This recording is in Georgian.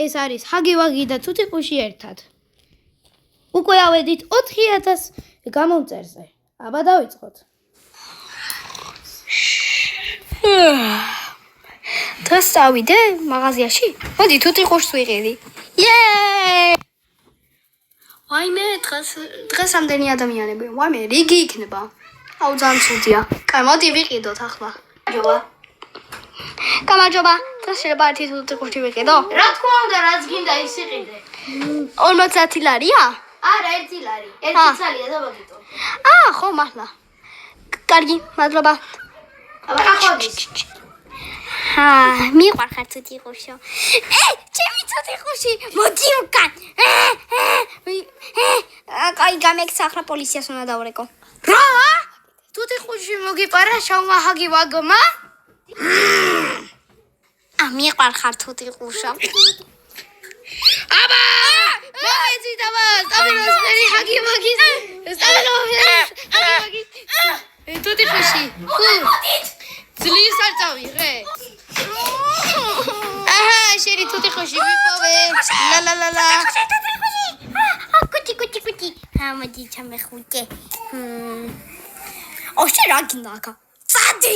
ეს არის ჰაგი-ვაგი და თუთიყუში ერთად. უკვე ავედით 4000 გამომწერზე. აბა დავიწყოთ. დღეს წავიდე მაღაზიაში? მოდი თუთიყუშს ვიყიდი. იეე! ვაიმე, დღეს ამდენი ადამიანები. ვაიმე, რიგი იქნება. აუ ძალიან ცუდია. კაი, მოდი ვიყიდოთ ახლა. ჯობა. გამარჯობა. დღეს შეიძლება ერთი თუთიყუში ვიყიდო? რა თქმა უნდა, რაც გინდა ის იყიდე. 50 ლარია? არა, 1 ლარი. 1 ცალია დავაგიტო. ხო, მართლა. კარგი, მადლობა. აბა ახოდის. მიყვარხარ თუთიყუშო. ჩემი თუთიყუში, მოდი უკან. კაი, გამექსახლა პოლიციას უნდა დავრეკო. რა? თუთიყუში მოგიპარა შავმა ჰაგი-ვაგმა? მიყვარხარ თუთიყუშო. აბა! მომეცი დავა, სტაბილოს მერი ჰაგი-ვაგის. სტაბილოს ჰაგი-ვაგის. თუთიყუში. ძლის არ წავიღე. შენი თუთიყუში ვიპოვე. ლა. კუტი. მოდი ჩამეხუტე. შენ რა გინდა აქა? წადი.